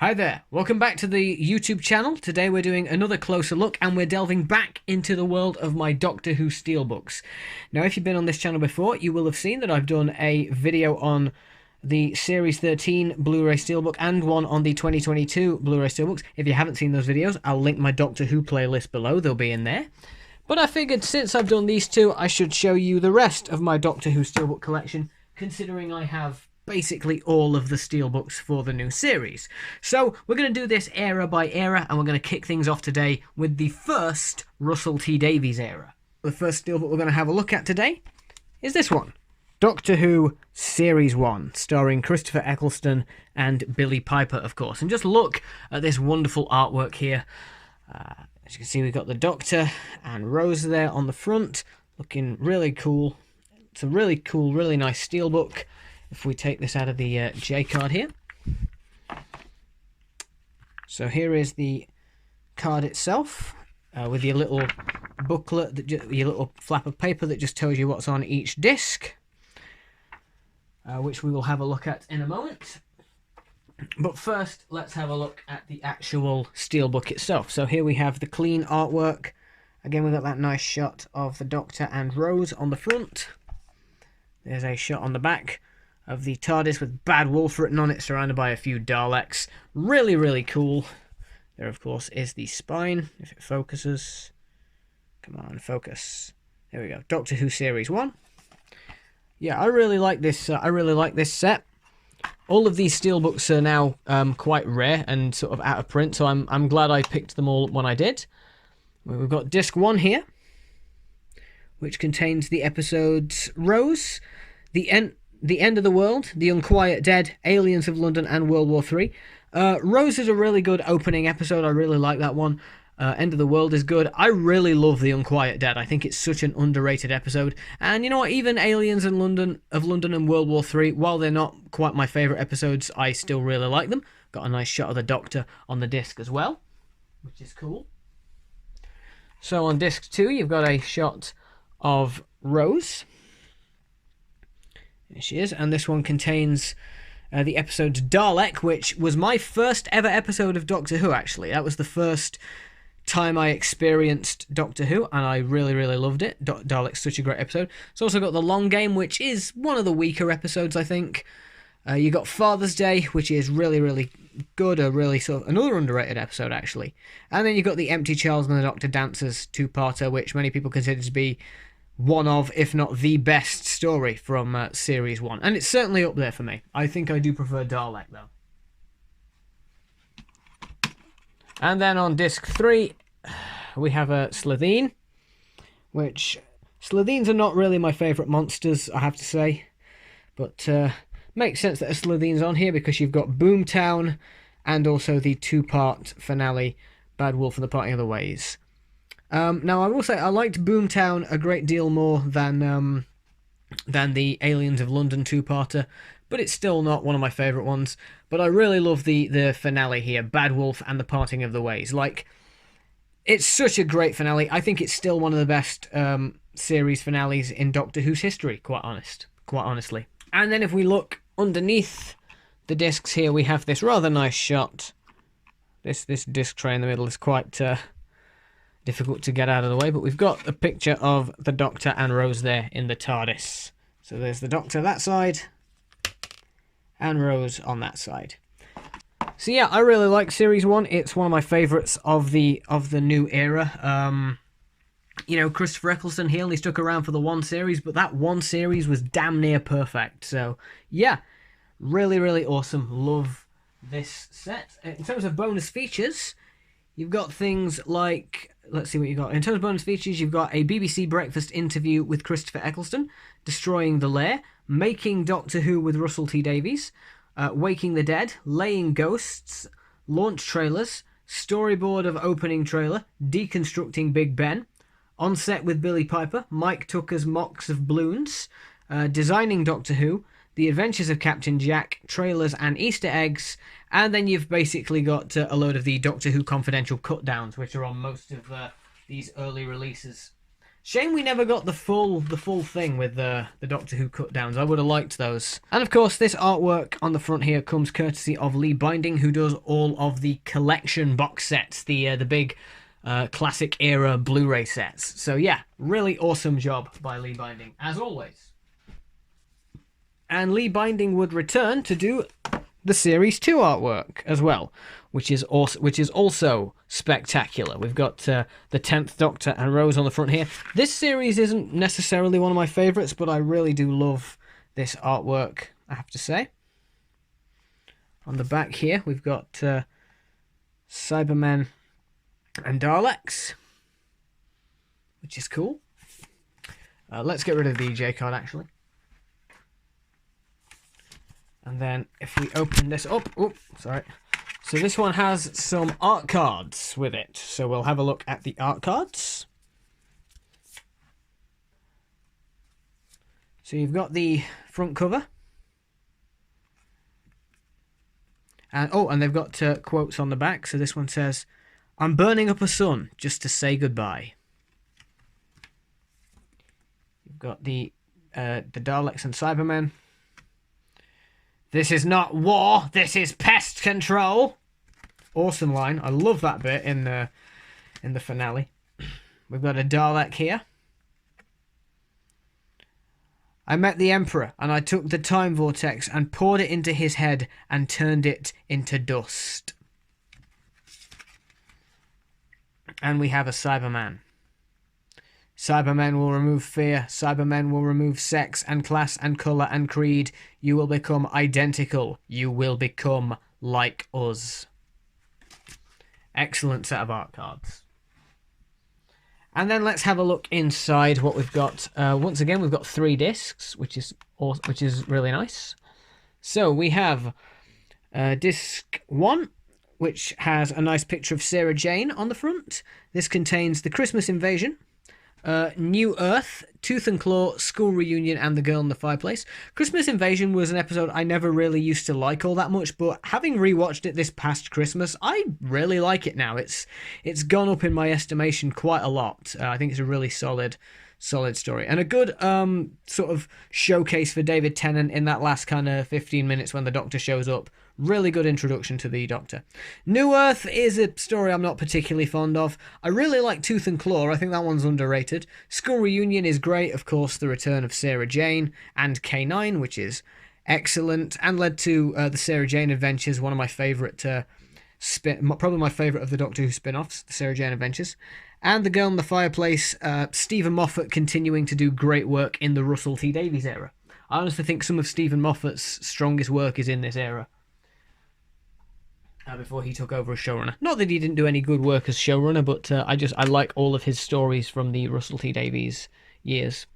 Hi there, welcome back to the YouTube channel. Today we're doing another closer look and we're delving back into the world of my Doctor Who Steelbooks. Now if you've been on this channel before, you will have seen that I've done a video on the Series 13 Blu-ray Steelbook and one on the 2022 Blu-ray Steelbooks. If you haven't seen those videos, I'll link my Doctor Who playlist below, they'll be in there. But I figured since I've done these two, I should show you the rest of my Doctor Who Steelbook collection, considering I have basically all of the steelbooks for the new series. So we're going to do this era by era, and we're going to kick things off today with the first Russell T Davies era. The first steelbook we're going to have a look at today is this one, Doctor Who Series 1, starring Christopher Eccleston and Billie Piper, of course. And just look at this wonderful artwork here. As you can see, we've got the Doctor and Rose there on the front, looking really cool. It's a really cool, really nice steelbook. If we take this out of the J card here. So here is the card itself, with your little booklet, your little flap of paper that just tells you what's on each disc, which we will have a look at in a moment. But first, let's have a look at the actual steelbook itself. So here we have the clean artwork. Again, we've got that nice shot of the Doctor and Rose on the front. There's a shot on the back of the TARDIS with Bad Wolf written on it, surrounded by a few Daleks. Really, really cool. There, of course, is the spine, if it focuses. Come on, focus. There we go. Doctor Who Series 1. Yeah, I really like this. I really like this set. All of these steelbooks are now quite rare and sort of out of print, so I'm glad I picked them all when I did. We've got disc 1 here, which contains the episodes Rose, The End of the World, The Unquiet Dead, Aliens of London, and World War III. Rose is a really good opening episode. I really like that one. End of the World is good. I really love The Unquiet Dead. I think it's such an underrated episode. And you know what? Even Aliens in London and World War III, while they're not quite my favourite episodes, I still really like them. Got a nice shot of the Doctor on the disc as well, which is cool. So on disc 2, you've got a shot of Rose. There she is, and this one contains the episode Dalek, which was my first ever episode of Doctor Who, actually. That was the first time I experienced Doctor Who, and I really, really loved it. Dalek's such a great episode. It's also got The Long Game, which is one of the weaker episodes, I think. You got Father's Day, which is really, really good, a really sort of another underrated episode, actually. And then you got The Empty Charles and the Doctor Dancers two-parter, which many people consider to be one of, if not the best story from Series 1. And it's certainly up there for me. I think I do prefer Dalek, though. And then on disc 3, we have a Slitheen, which Slitheen's are not really my favourite monsters, I have to say. But makes sense that a Slitheen's on here because you've got Boomtown and also the two-part finale, Bad Wolf and the Parting of the Ways. Now, I will say I liked Boomtown a great deal more than the Aliens of London two-parter, but it's still not one of my favourite ones. But I really love the finale here, Bad Wolf and the Parting of the Ways. Like, it's such a great finale. I think it's still one of the best series finales in Doctor Who's history, quite honestly. And then if we look underneath the discs here, we have this rather nice shot. This disc tray in the middle is quite difficult to get out of the way, but we've got a picture of the Doctor and Rose there in the TARDIS. So there's the Doctor that side, and Rose on that side. So yeah, I really like Series 1. It's one of my favourites of the new era. You know, Christopher Eccleston, he only stuck around for the one series, but that one series was damn near perfect. So yeah, really, really awesome. Love this set. In terms of bonus features, you've got things like, let's see what you got. In terms of bonus features, you've got a BBC Breakfast interview with Christopher Eccleston, Destroying the Lair, Making Doctor Who with Russell T Davies, Waking the Dead, Laying Ghosts, launch trailers, storyboard of opening trailer, Deconstructing Big Ben, On Set with Billie Piper, Mike Tucker's Mocks of Balloons, Designing Doctor Who, The Adventures of Captain Jack, trailers and Easter eggs, and then you've basically got a load of the Doctor Who Confidential cut-downs, which are on most of these early releases. Shame we never got the full thing with the Doctor Who cut downs. I would have liked those. And of course, this artwork on the front here comes courtesy of Lee Binding, who does all of the collection box sets, the big classic era Blu-ray sets. So yeah, really awesome job by Lee Binding, as always. And Lee Binding would return to do the Series 2 artwork as well, which is also spectacular. We've got the 10th Doctor and Rose on the front here. This series isn't necessarily one of my favourites, but I really do love this artwork, I have to say. On the back here, we've got Cybermen and Daleks, which is cool. Let's get rid of the EJ card, actually. And then if we open this up, oh, sorry. So this one has some art cards with it. So we'll have a look at the art cards. So you've got the front cover. And oh, and they've got quotes on the back. So this one says, "I'm burning up a sun just to say goodbye." You've got the Daleks and Cybermen. "This is not war, this is pest control." Awesome line. I love that bit in the finale. We've got a Dalek here. "I met the Emperor and I took the time vortex and poured it into his head and turned it into dust." And we have a Cyberman. "Cybermen will remove fear. Cybermen will remove sex and class and colour and creed. You will become identical. You will become like us." Excellent set of art cards. And then let's have a look inside what we've got. Once again, we've got 3 discs, which is really nice. So we have disc 1, which has a nice picture of Sarah Jane on the front. This contains the Christmas Invasion, New Earth, Tooth and Claw, School Reunion, and The Girl in the Fireplace. Christmas Invasion was an episode I never really used to like all that much, but having rewatched it this past Christmas, I really like it now. It's gone up in my estimation quite a lot. I think it's a really solid story, and a good sort of showcase for David Tennant in that last kind of 15 minutes when the Doctor shows up. Really good introduction to the Doctor. New Earth is a story I'm not particularly fond of. I really like Tooth and Claw. I think that one's underrated. School Reunion is great. Of course, the return of Sarah Jane and K9, which is excellent, and led to the Sarah Jane Adventures, one of my favourite, probably my favourite of the Doctor Who spin-offs, the Sarah Jane Adventures. And The Girl in the Fireplace, Stephen Moffat continuing to do great work in the Russell T Davies era. I honestly think some of Stephen Moffat's strongest work is in this era. Before he took over as showrunner. Not that he didn't do any good work as showrunner, but I like all of his stories from the Russell T Davies years.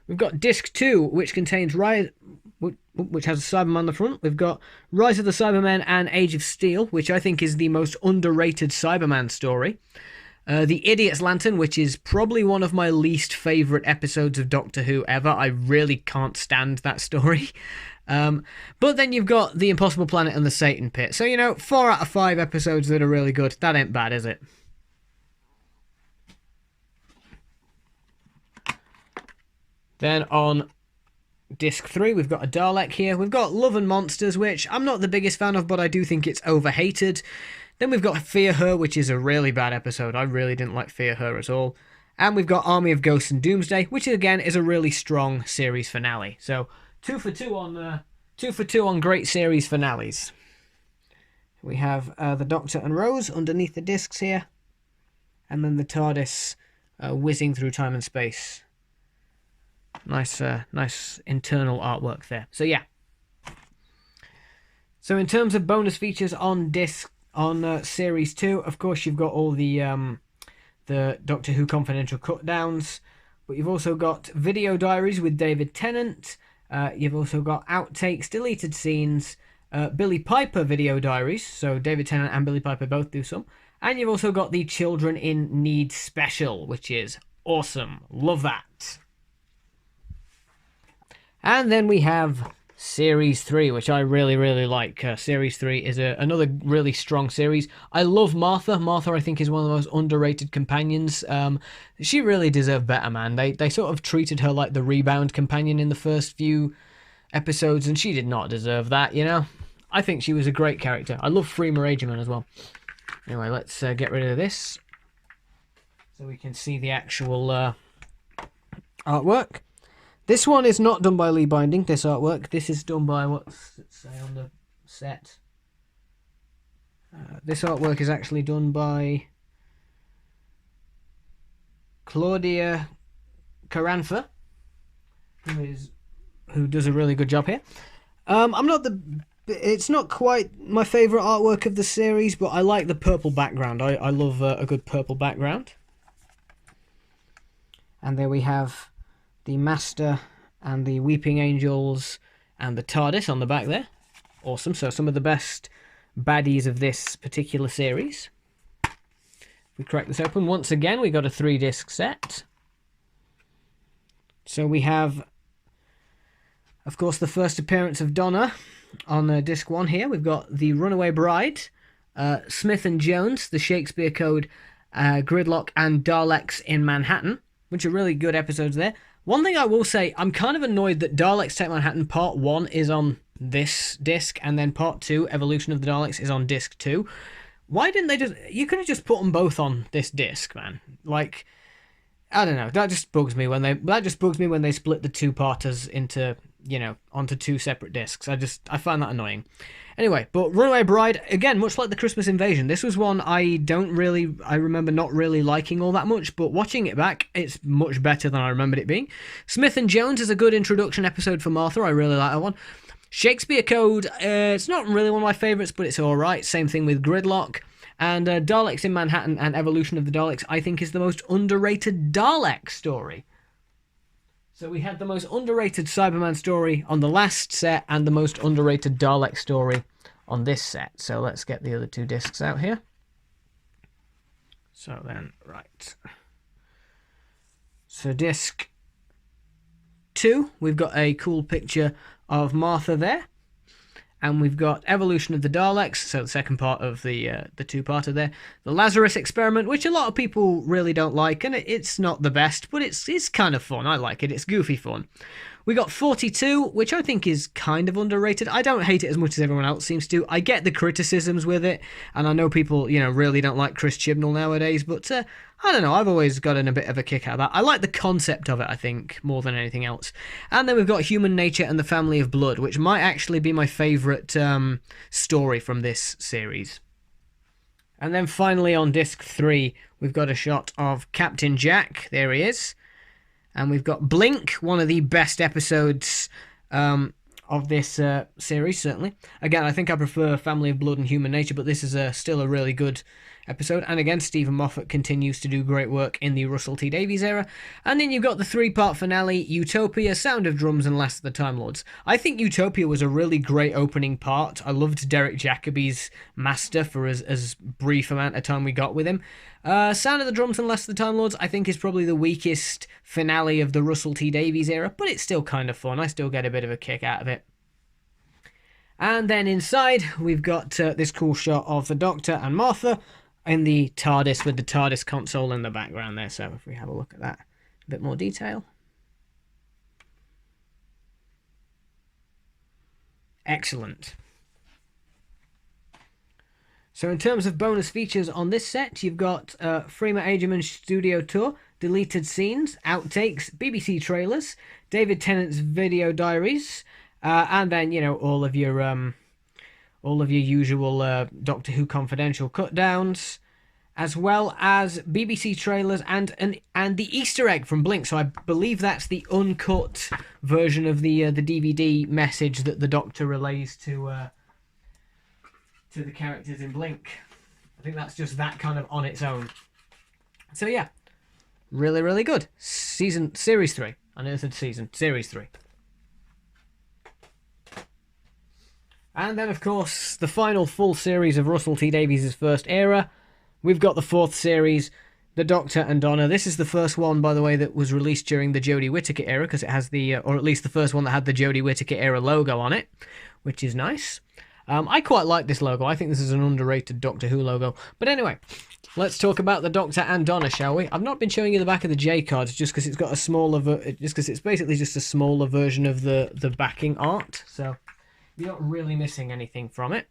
We've got disc 2, which contains which has a Cyberman on the front. We've got Rise of the Cybermen and Age of Steel, which I think is the most underrated Cyberman story. The Idiot's Lantern, which is probably one of my least favourite episodes of Doctor Who ever. I really can't stand that story. But then you've got The Impossible Planet and The Satan Pit. So, 4 out of 5 episodes that are really good. That ain't bad, is it? Then on disc 3, we've got a Dalek here. We've got Love and Monsters, which I'm not the biggest fan of, but I do think it's overhated. Then we've got Fear Her, which is a really bad episode. I really didn't like Fear Her at all. And we've got Army of Ghosts and Doomsday, which again is a really strong series finale. So 2 for 2 on great series finales. We have the Doctor and Rose underneath the discs here, and then the TARDIS whizzing through time and space. Nice internal artwork there. So yeah. So in terms of bonus features on Series 2, of course you've got all the Doctor Who Confidential cut downs, but you've also got video diaries with David Tennant. You've also got outtakes, deleted scenes, Billy Piper video diaries, so David Tennant and Billy Piper both do some, and you've also got the Children in Need special, which is awesome. Love that. And then we have Series 3, which I really, really like. Series 3 is another really strong series. I love Martha. Martha, I think, is one of the most underrated companions. She really deserved better, man. They sort of treated her like the rebound companion in the first few episodes, and she did not deserve that, you know? I think she was a great character. I love Freema Agyeman as well. Anyway, let's get rid of this so we can see the actual artwork. This one is not done by Lee Binding, this artwork. This is done by, what's it say on the set? This artwork is actually done by Claudia Caranfa, who does a really good job here. It's not quite my favourite artwork of the series, but I like the purple background. I love a good purple background. And there we have the Master and the Weeping Angels and the TARDIS on the back there. Awesome. So some of the best baddies of this particular series. If we crack this open, once again, we got a 3-disc set. So we have, of course, the first appearance of Donna on disc 1 here. We've got The Runaway Bride, Smith and Jones, The Shakespeare Code, Gridlock, and Daleks in Manhattan, which are really good episodes there. One thing I will say, I'm kind of annoyed that Daleks Take Manhattan Part 1 is on this disc, and then Part 2, Evolution of the Daleks, is on disc 2. Why didn't they just... You could have just put them both on this disc, man. Like, I don't know. That just bugs me when they split the two-parters into, you know, onto 2 separate discs. I find that annoying. Anyway, but Runaway Bride, again, much like the Christmas Invasion, this was one I remember not really liking all that much, but watching it back, it's much better than I remembered it being. Smith and Jones is a good introduction episode for Martha. I really like that one. Shakespeare Code, it's not really one of my favourites, but it's alright. Same thing with Gridlock. And Daleks in Manhattan and Evolution of the Daleks, I think, is the most underrated Dalek story. So we had the most underrated Cyberman story on the last set and the most underrated Dalek story on this set. So let's get the other 2 discs out here. So then, right. So disc 2, we've got a cool picture of Martha there. And we've got Evolution of the Daleks, so the second part of the 2-parter there. The Lazarus Experiment, which a lot of people really don't like, and it's not the best, but it's kind of fun. I like it. It's goofy fun. We got 42, which I think is kind of underrated. I don't hate it as much as everyone else seems to. I get the criticisms with it, and I know people, you know, really don't like Chris Chibnall nowadays, but I don't know, I've always gotten a bit of a kick out of that. I like the concept of it, I think, more than anything else. And then we've got Human Nature and the Family of Blood, which might actually be my favourite story from this series. And then finally on disc 3, we've got a shot of Captain Jack. There he is. And we've got Blink, one of the best episodes of this series, certainly. Again, I think I prefer Family of Blood and Human Nature, but this is still a really good episode. And again, Stephen Moffat continues to do great work in the Russell T Davies era. And then you've got the 3-part finale, Utopia, Sound of Drums, and Last of the Time Lords. I think Utopia was a really great opening part. I loved Derek Jacobi's Master for as brief amount of time we got with him. Sound of the Drums and Last of the Time Lords, I think, is probably the weakest finale of the Russell T Davies era, but it's still kind of fun. I still get a bit of a kick out of it. And then inside, we've got this cool shot of the Doctor and Martha in the TARDIS with the TARDIS console in the background there. So if we have a look at that, a bit more detail. Excellent. So in terms of bonus features on this set, you've got Freema Agyeman's studio tour, deleted scenes, outtakes, BBC trailers, David Tennant's video diaries, and then, you know, all of your usual Doctor Who Confidential cut downs, as well as BBC trailers and the Easter egg from Blink. So I believe that's the uncut version of the DVD message that the Doctor relays to the characters in Blink. I think that's just that kind of on its own. So yeah, really, really good. Series 3. I know I said season. Series 3. And then, of course, the final full series of Russell T Davies' first era. We've got the 4th series, the Doctor and Donna. This is the first one, by the way, that was released during the Jodie Whittaker era, because it has the, or at least the first one that had the Jodie Whittaker era logo on it, which is nice. I quite like this logo. I think this is an underrated Doctor Who logo. But anyway, let's talk about the Doctor and Donna, shall we? I've not been showing you the back of the J cards just because it's got a smaller, just because it's basically just a smaller version of the backing art. So you're not really missing anything from it.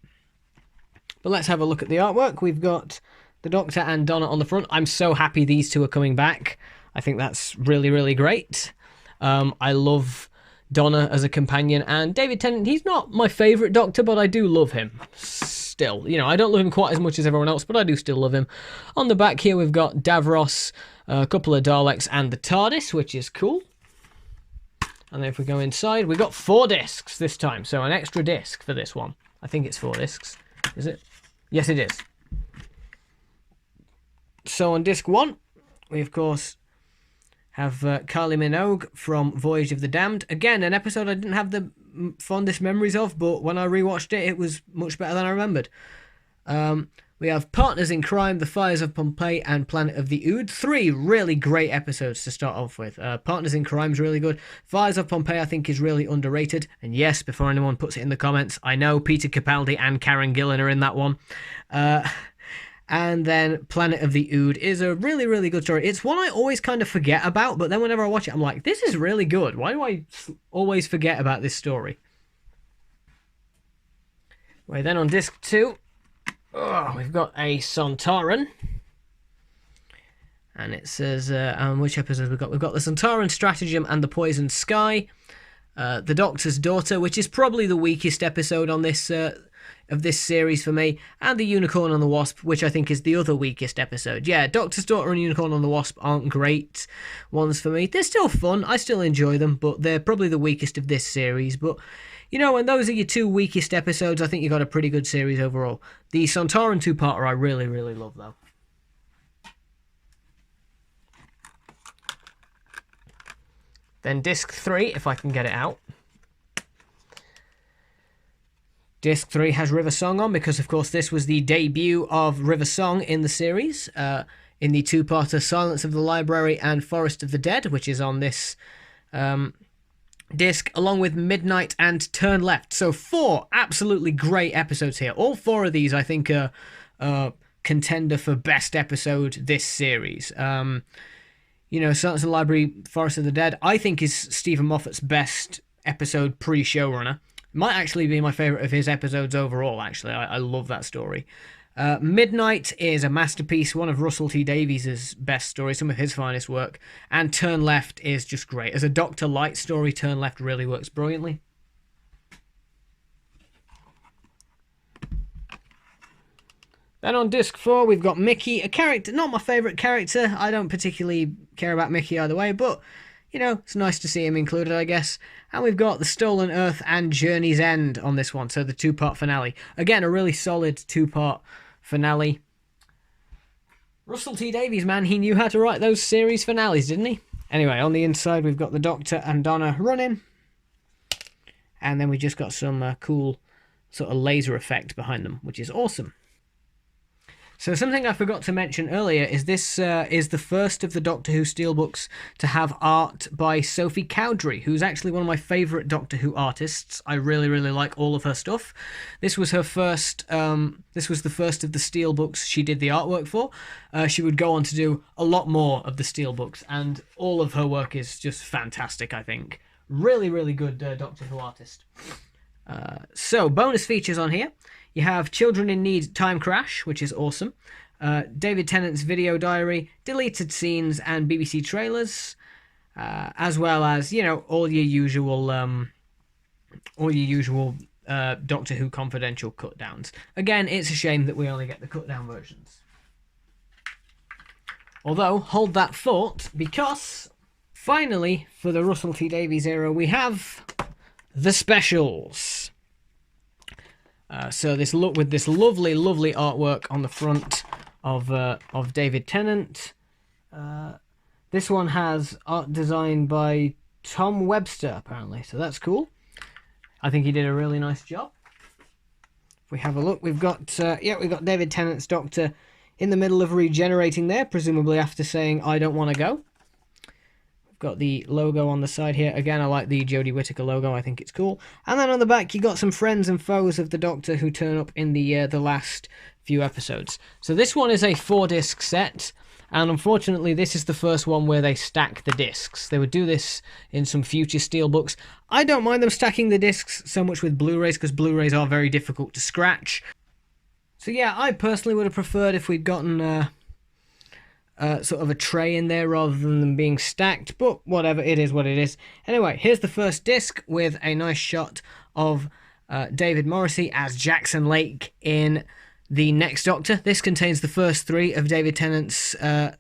But let's have a look at the artwork. We've got the Doctor and Donna on the front. I'm so happy these two are coming back. I think that's really, really great. I love Donna as a companion, and David Tennant, he's not my favourite Doctor, but I do love him still. You know, I don't love him quite as much as everyone else, but I do still love him. On the back here, we've got Davros, a couple of Daleks, and the TARDIS, which is cool. And then if we go inside, we've got 4 discs this time, so an extra disc for this one. I think it's 4 discs. Is it? Yes, it is. So on disc 1, we of course have Kylie Minogue from Voyage of the Damned. Again, an episode I didn't have the fondest memories of, but when I rewatched it, it was much better than I remembered. We have Partners in Crime, The Fires of Pompeii, and Planet of the Ood. 3 really great episodes to start off with. Partners in Crime is really good. Fires of Pompeii, I think, is really underrated. And yes, before anyone puts it in the comments, I know Peter Capaldi and Karen Gillan are in that one. And then Planet of the Ood is a really, really good story. It's one I always kind of forget about, but then whenever I watch it, I'm like, this is really good. Why do I always forget about this story? Right, then on disc 2, we've got a Sontaran. And it says, which episodes we've got? We've got the Sontaran Stratagem and the Poisoned Sky. The Doctor's Daughter, which is probably the weakest episode on this of this series for me, and the Unicorn and the Wasp, which I think is the other weakest episode. Yeah, Doctor's Daughter and Unicorn and the Wasp aren't great ones for me. They're still fun, I still enjoy them, but they're probably the weakest of this series. But, you know, when those are your 2 weakest episodes, I think you got a pretty good series overall. The Sontaran 2-parter I really, really love, though. Then disc 3, if I can get it out. Disc 3 has River Song on because, of course, this was the debut of River Song in the series, in the 2-parter Silence of the Library and Forest of the Dead, which is on this disc, along with Midnight and Turn Left. So 4 absolutely great episodes here. All 4 of these, I think, are contender for best episode this series. You know, Silence of the Library, Forest of the Dead, I think is Stephen Moffat's best episode pre-showrunner. Might actually be my favourite of his episodes overall, actually. I love that story. Midnight is a masterpiece, one of Russell T Davies' best stories, some of his finest work. And Turn Left is just great. As a Dr. Light story, Turn Left really works brilliantly. Then on disc 4, we've got Mickey, a character, not my favourite character. I don't particularly care about Mickey either way, but, you know, it's nice to see him included, I guess. And we've got The Stolen Earth and Journey's End on this one, so the 2-part finale. Again, a really solid 2-part finale. Russell T Davies, man, he knew how to write those series finales, didn't he? Anyway, on the inside, we've got the Doctor and Donna running. And then we just got some cool sort of laser effect behind them, which is awesome. So something I forgot to mention earlier is this is the first of the Doctor Who Steelbooks to have art by Sophie Cowdery, who's actually one of my favourite Doctor Who artists. I really, really like all of her stuff. This was her first. This was the first of the Steelbooks she did the artwork for. She would go on to do a lot more of the Steelbooks, and all of her work is just fantastic, I think. Really, really good Doctor Who artist. So, bonus features on here. You have Children in Need Time Crash, which is awesome. David Tennant's video diary, deleted scenes, and BBC trailers, as well as, you know, all your usual Doctor Who Confidential cut downs. Again, it's a shame that we only get the cut down versions. Although, hold that thought, because finally, for the Russell T Davies era, we have the specials. So this look with this lovely, lovely artwork on the front of David Tennant. This one has art designed by Tom Webster, apparently, so that's cool. I think he did a really nice job. If we have a look, we've got David Tennant's Doctor in the middle of regenerating there, presumably after saying, "I don't want to go." We've got the logo on the side here. Again, I like the Jodie Whittaker logo. I think it's cool. And then on the back, you got some friends and foes of the Doctor who turn up in the last few episodes. So this one is a 4-disc set. And unfortunately, this is the first one where they stack the discs. They would do this in some future Steelbooks. I don't mind them stacking the discs so much with Blu-rays, because Blu-rays are very difficult to scratch. So yeah, I personally would have preferred if we'd gotten sort of a tray in there rather than them being stacked, but whatever, it is what it is. Anyway, here's the first disc with a nice shot of David Morrissey as Jackson Lake in The Next Doctor. This contains the first 3 of David Tennant's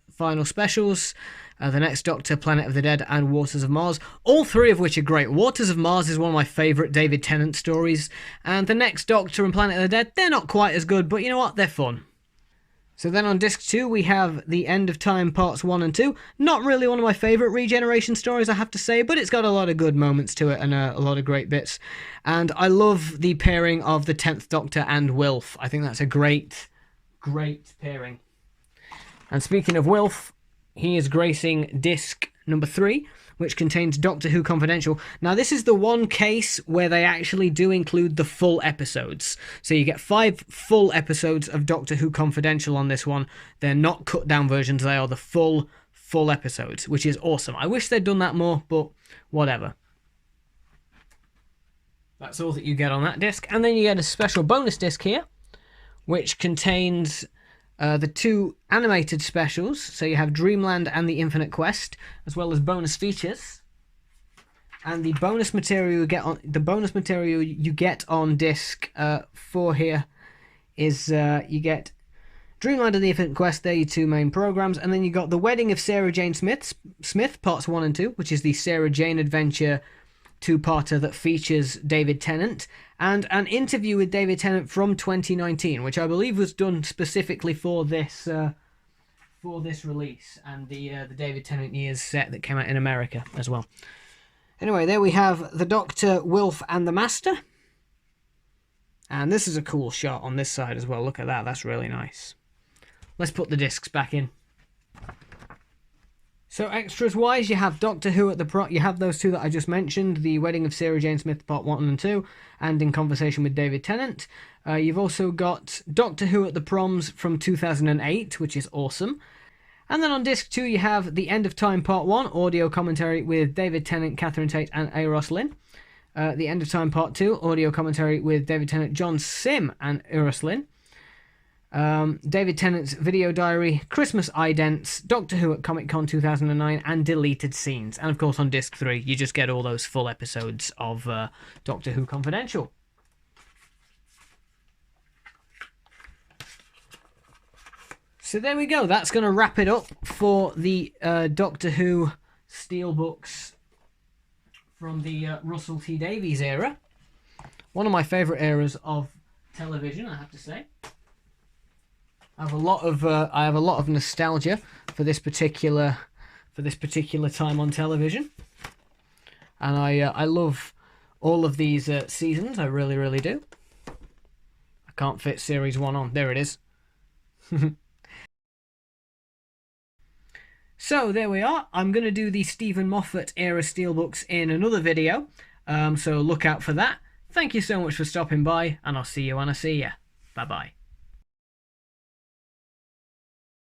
final specials. The Next Doctor, Planet of the Dead, and Waters of Mars. All 3 of which are great. Waters of Mars is one of my favourite David Tennant stories. And The Next Doctor and Planet of the Dead, they're not quite as good, but you know what? They're fun. So then on disc 2, we have The End of Time Parts 1 and 2. Not really one of my favourite regeneration stories, I have to say, but it's got a lot of good moments to it and a lot of great bits. And I love the pairing of the 10th Doctor and Wilf. I think that's a great, great pairing. And speaking of Wilf, he is gracing disc number 3, which contains Doctor Who Confidential. Now, this is the one case where they actually do include the full episodes. So you get 5 full episodes of Doctor Who Confidential on this one. They're not cut down versions, they are the full episodes, which is awesome. I wish they'd done that more, but whatever. That's all that you get on that disc. And then you get a special bonus disc here, which contains the 2 animated specials. So you have Dreamland and The Infinite Quest, as well as bonus features. And the bonus material you get on disc 4 here is you get Dreamland and The Infinite Quest. They're your 2 main programs, and then you got The Wedding of Sarah Jane Smith, parts 1 and 2, which is the Sarah Jane adventure 2-parter that features David Tennant, and an interview with David Tennant from 2019, which I believe was done specifically for this release, and the David Tennant years set that came out in America as well. Anyway, there we have the Doctor, Wilf, and the Master. And this is a cool shot on this side as well. Look at that, that's really nice. Let's put the discs back in. So extras wise, you have Doctor Who at the you have those 2 that I just mentioned, The Wedding of Sarah Jane Smith Part 1 and 2, and In Conversation with David Tennant. You've also got Doctor Who at the Proms from 2008, which is awesome. And then on disc 2 you have The End of Time Part 1, audio commentary with David Tennant, Catherine Tate, and Eros Lynn. The End of Time Part 2, audio commentary with David Tennant, John Sim, and Eros Lynn. David Tennant's video diary, Christmas idents, Doctor Who at Comic Con 2009, and deleted scenes. And of course on disc 3 you just get all those full episodes of Doctor Who Confidential. So there we go, that's going to wrap it up for the Doctor Who Steelbooks from the Russell T Davies era. One of my favourite eras of television, I have to say. I have a lot of nostalgia for this particular time on television, and I love all of these seasons. I really, really do. I can't fit series 1 on. There it is. So there we are. I'm going to do the Stephen Moffat era Steelbooks in another video, so look out for that. Thank you so much for stopping by, and I'll see you when I see you. Bye bye.